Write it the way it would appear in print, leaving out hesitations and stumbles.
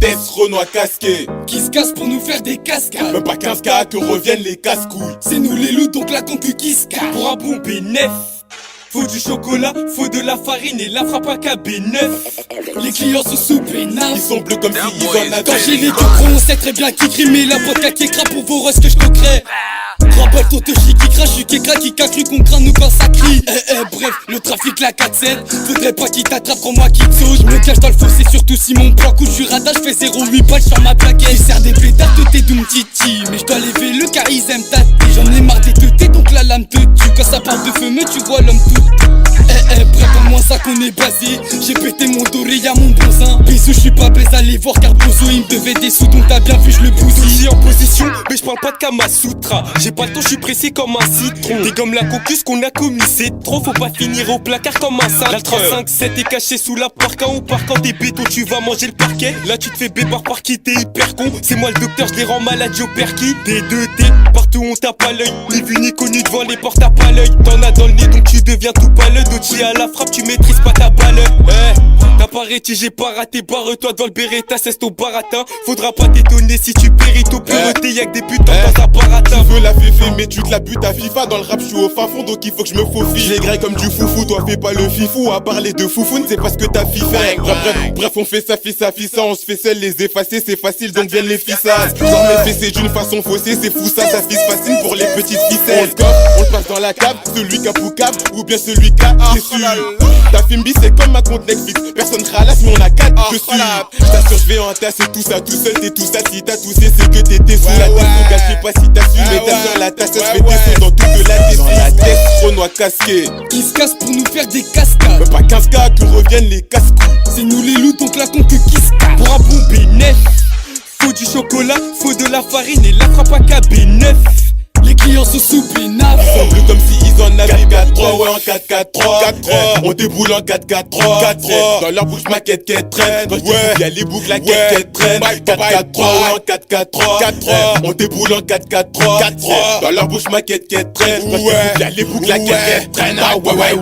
Tess Renoir casqué qui se casse pour nous faire des cascades. Même pas 15K que reviennent les casse-couilles. C'est nous les loups donc la concu qui se casse. Pour un bon B9 faut du chocolat, faut de la farine et la frappe à KB9. Les clients sont sous pénal. Ils sont bleus comme s'ils en avaient. Quand j'ai les deux gros, on sait très bien qui crie. Mais la vodka qui écrase pour vos russes que je coquerai. Rappelle ton toshi qui crache, qui éclate, qui a cru qu'on crâne nous quand ça crie. Bref, le trafic la 4-7. Faudrait pas qu'il t'attrape, prends-moi qui te sauge. Je me cache dans le fossé, surtout si mon plan coûte. Je suis radar, je fais 0,8 balles sur ma plaquette. Je sers des pétards, te t'es doum titi. Mais je dois lever le car ils aiment tâter. J'en ai marre des teutés, donc la lame te tue. Quand ça parle de feu, mais tu vois l'homme tout. Bref, à moins ça qu'on est basé. J'ai pété mon doré, y'a mon bonzin. Bisous, je suis pas baise, allez voir car Bozo il me devait des sous, donc t'as bien vu, je le bousille. En position, mais je parle pas de Kamasutra. J'ai pas le temps, je suis pressé comme un citron. T'es comme la caucus qu'on a commis, c'est trop. Faut pas finir au placard comme un sac. L'Altra 5-7 est caché sous la parka. Au parquant des bétons, tu vas manger le parquet. Là tu te fais bébar par qui t'es hyper con. C'est moi le docteur, je les rends malades au perky. T2T, partout on tape à l'œil. Ni vu ni connu devant les portes, t'as pas l'œil. T'en as dans le nez donc tu deviens tout pâle. Dochi à la frappe, tu maîtrises pas ta balle. T'as pas réti, j'ai pas raté. Barre-toi dans le Beretta, c'est ton baratin. Faudra pas t'étonner si tu péris ton pureté. Y'a que des putains dans un baratin. Tu veux la féfé mais tu te la butes à FIFA. Dans le rap je suis au fin fond donc il faut que je me faufile. Je les graille comme du foufou, toi fais pas le fifou. À parler de foufoune c'est parce que t'as fait. Bref on fait ça, on se fait seul les effacer. C'est facile donc viennent les fissasses. Genre mes fessées d'une façon faussée, c'est fou ça se fascine pour les petites ficelles. On le coffre, on le passe dans la cave. Celui qui a poucave ou bien celui qui a c'est sûr. Ta Fimbi c'est comme ma compte Netflix. Personne ralasse mais on a 4 dessus. J't'assure je vais entasser tout ça tout seul. T'es tout ça si t'as toussé c'est que t'étais sous la tête. Mon gars je sais pas si t'as su mais t'as sur la tasse. Je fais des sons dans toute la tête. Dans la tête Renoir casqué qui se casse pour nous faire des cascades. Même pas 15K que reviennent les casse-couilles. C'est nous les loups donc la concu qui se casse. Pour un bon B9 faut du chocolat, faut de la farine et la frappe à KB9. Les clients sont sous pénal. Ils sont bleus comme s'ils en avaient 4-3, ouais en 4-4-3 On déboule en 4-4-3 Dans leur bouche ma quête traîne. Quand je y'a les boucles la quête traîne. 4-4-3, ouais en 4-4-3 On déboule en 4-4-3 Dans leur bouche ma quête traîne. Quand je y'a les boucles la quête traîne. Ah ouais